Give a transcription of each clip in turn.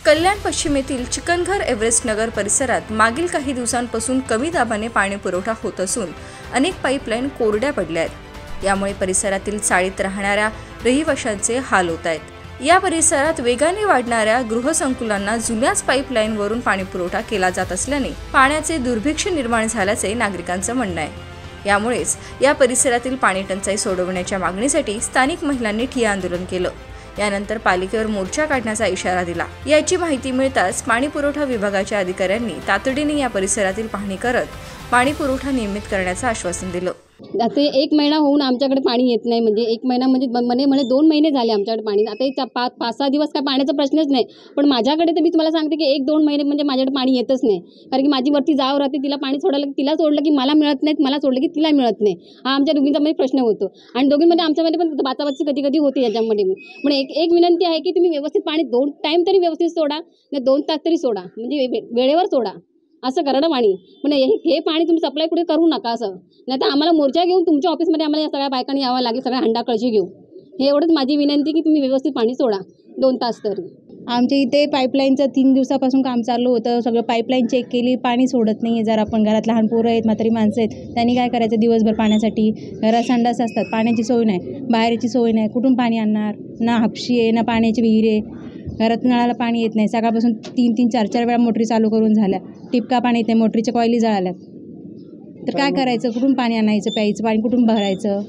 कल्याण पश्चिमेतील चिकनघर Everest नगर परिसरात मागील काही दिवसांपासून कमी दाबाने पाणी पुरवठा होत असून अनेक पाईपलाईन कोरड्या पडल्या आहेत। यामुळे परिसरातील चाळीत राहणाऱ्या रहिवाशांचे हाल होत आहेत। या परिसरात वेगाने वाढणाऱ्या गृहसंकुलांना जुन्याच पाईपलाईनवरून पाणी पुरवठा केला जात असल्याने पाण्याचे दुर्भिक्ष्य निर्माण झाल्याचे नागरिकांचं म्हणणं आहे। यामुळेच या परिसरातील पाणी टंचाई सोडवण्याच्या मागणीसाठी स्थानिक महिलांनी ठिय्या आंदोलन केलं। यानंतर पालिकेवर मोर्चा काढण्याचा इशारा दिला। याची माहिती मिळताच पाणी पुरवठा विभागाच्या अधिकाऱ्यांनी तातडीने या परिसरातील पाहणी करत पाणी पुरवठा नियमित करण्याचं आश्वासन दिलं। आता 1 महिना होऊन आमच्याकडे पाणी येत नाही, म्हणजे 1 महिना म्हणजे म्हणे 2 महिने झाले आमच्याकडे पाणी। आता 5-6 दिवस काय पाण्याचा प्रश्नच नाही, पण माझ्याकडे तर मी तुम्हाला सांगते की 1-2 महिने म्हणजे माझ्याकडे पाणी येतच नाही। कारण की माझी वरती जाव राहते, तिला पाणी सोडायला, तिला सोडलं की मला मिळत नाही, मला सोडलं की तिला मिळत नाही। हा आमच्या दोघींचा मध्ये प्रश्न होतो आणि दोघींमध्ये आमच्यामध्ये पण बाचाबाची कधी कधी होते याच्यामध्ये। पण एक विनंती आहे की तुम्ही व्यवस्थित पाणी 2 टाइम तरी व्यवस्थित सोडा, नाही 2 तास तरी सोडा, म्हणजे वेळेवर सोडा, असं करा ना पाणी। पण हे पाणी तुम्ही सप्लाय कुठे करू नका असं, नाही तर आम्हाला मोर्चा घेऊन तुमच्या ऑफिसमध्ये आम्हाला या सगळ्या बायकांनी यावं लागेल, सगळ्या हंडा कळशी घेऊ। हे एवढंच माझी विनंती की तुम्ही व्यवस्थित पाणी सोडा 2 तास तरी। आमच्या इथे पाईपलाईनचं 3 दिवसापासून काम चालू होतं, सगळं पाईपलाईन चेक केली, पाणी सोडत नाही आहे। जर आपण घरात लहान पोरं आहेत, म्हातारी माणसं आहेत, त्यांनी काय करायचं दिवसभर पाण्यासाठी? घरात संडास असतात, पाण्याची सोय नाही, बाहेरची सोय नाही, कुठून पाणी आणणार? ना हापशी आहे, ना पाण्याची विहीर आहे, घरात नळाला पाणी येत नाही। सकाळपासून 3-3, 4-4 वेळा मोटरी चालू करून झाल्या, टिपका पाणी येत नाही, मोटरीच्या कॉइली जळाल्यात। तर काय करायचं? कुठून पाणी आणायचं? प्यायचं पाणी कुठून भरायचं?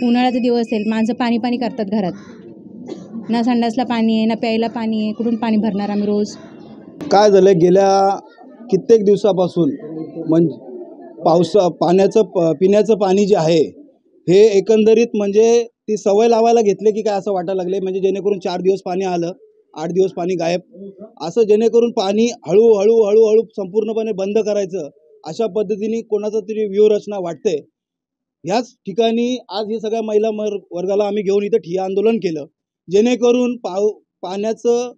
उन्हाळ्याचे दिवस आहेत, माणसं पाणी करतात घरात, ना संडासला पाणी आहे, ना प्यायला पाणी आहे, कुठून पाणी भरणार आम्ही रोज? काय झालं गेल्या कित्येक दिवसापासून म्हणजे पिण्याचं पाणी जे आहे हे एकंदरीत म्हणजे ती सवय लावायला घेतले की काय असं वाटायला लागले। म्हणजे जेणेकरून 4 दिवस पाणी आलं, 8 दिवस पाणी गायब, असं जेणेकरून पाणी हळूहळू संपूर्णपणे बंद करायचं अशा पद्धतीने कोणाचा तरी व्यूहरचना वाटते। ह्याच ठिकाणी आज हे सगळ्या महिला वर्गाला आम्ही घेऊन इथं ठिय्या आंदोलन केलं, जेणेकरून पाण्याचं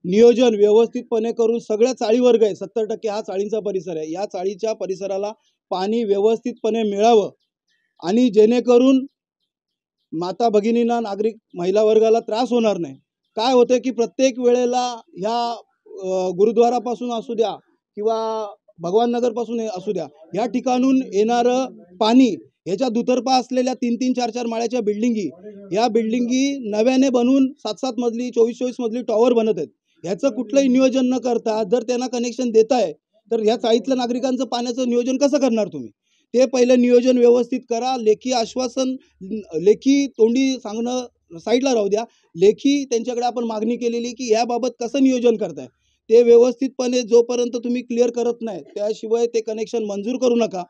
नियोजन व्यवस्थितपणे करून सगळ्या चाळी वर्ग आहे, 70% हा चाळींचा परिसर आहे, या चाळीच्या परिसराला पाणी व्यवस्थितपणे मिळावं आणि जेणेकरून माता भगिनींना, नागरिक महिला वर्गाला त्रास होणार नाही। काय होतं की प्रत्येक वेळेला ह्या गुरुद्वारापासून असू द्या किंवा भगवान नगरपासून असू द्या, या ठिकाणून येणारं पाणी ह्याच्या दुतर्फा असलेल्या 3-3, 4-4 माळ्याच्या बिल्डिंगी, या बिल्डिंगी नव्याने बनवून 7-7 मजली 24-24 मजली टॉवर बनत आहेत। ह्याचं कुठलंही नियोजन न करता जर त्यांना कनेक्शन देताय तर ह्या चाळीतल्या नागरिकांचं पाण्याचं नियोजन कसं करणार तुम्ही? ते पहिलं नियोजन व्यवस्थित करा। लेखी आश्वासन, लेखी तोंडी सांगणं साईडला राहू द्या, लेखी त्यांच्याकडे आपण मागणी केलेली की याबाबत कसं नियोजन करताय ते व्यवस्थितपणे जोपर्यंत तुम्ही क्लिअर करत नाही त्याशिवाय ते कनेक्शन मंजूर करू नका।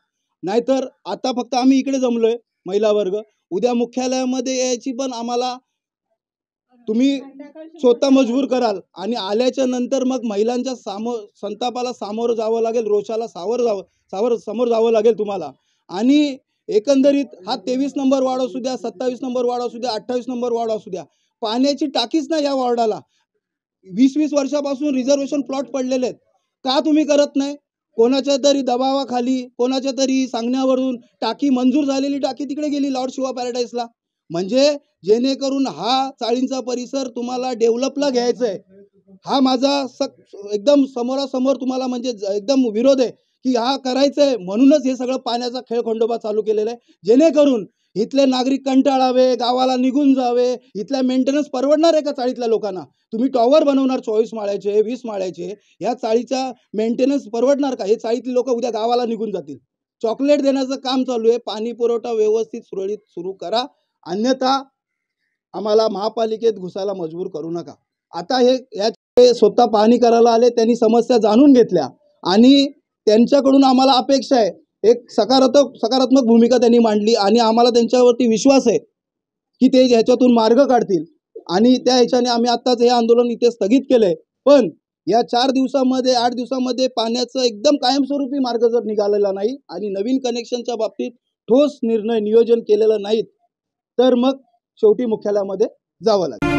नाहीतर आता फक्त आम्ही इकडे जमलोय महिला वर्ग, उद्या मुख्यालयामध्ये यायची पण आम्हाला तुम्ही स्वतः मजबूर कराल आणि आल्याच्या नंतर मग महिलांच्या संतापाला सामोरं जावं लागेल, रोषाला समोर जावं लागेल तुम्हाला। आणि एकंदरीत हा 23 नंबर वॉर्ड असू द्या, 27 नंबर वॉर्ड असू द्या, 28 नंबर वॉर्ड असू द्या, पाण्याची टाकीच नाही या वॉर्डाला। 20-20 वर्षापासून रिझर्वेशन प्लॉट पडलेले आहेत, का तुम्ही करत नाही? कोणाच्या तरी दबावाखाली, कोणाच्या तरी सांगण्यावरून टाकी मंजूर झालेली टाकी तिकडे गेली लॉर्ड शिवा पॅराडाईसला। म्हणजे जेणेकरून हा चाळींचा परिसर तुम्हाला डेव्हलपला घ्यायचा आहे, हा माझा एकदम समोरासमोर तुम्हाला म्हणजे एकदम विरोध आहे की हा करायचं आहे। म्हणूनच हे सगळं पाण्याचा खेळखंडोबा चालू केलेला आहे, जेणेकरून इथले नागरिक कंटाळावे, गावाला निघून जावे। इथल्या मेंटेनन्स परवडणार आहे का चाळीतल्या लोकांना? तुम्ही टॉवर बनवणार 24 माळ्याचे 20 माळ्याचे, या चाळीचा मेंटेनन्स परवडणार का? हे चाळीतले लोक उद्या गावाला निघून जातील। चॉकलेट देण्याचं काम चालू आहे, पाणी पुरवठा व्यवस्थित सुरळीत सुरू करा, अन्यथा आम्हाला महापालिकेत घुसायला मजबूर करू नका। आता हे स्वतः पाहणी करायला आले, त्यांनी समस्या जाणून घेतल्या आणि त्यांच्याकडून आम्हाला अपेक्षा आहे एक सकारात्मक भूमिका त्यांनी मांडली आणि आम्हाला त्यांच्यावरती विश्वास आहे की ते ह्याच्यातून मार्ग काढतील आणि त्या ह्याच्याने आम्ही आत्ताच हे आंदोलन इथे स्थगित केलंय। पण या 4 दिवसामध्ये 8 दिवसामध्ये पाण्याचं एकदम कायमस्वरूपी मार्ग जर निघालेला नाही आणि नवीन कनेक्शनच्या बाबतीत ठोस निर्णय नियोजन केलेलं नाहीत तर मग शेवटी मुख्यालयामध्ये जावं लागेल।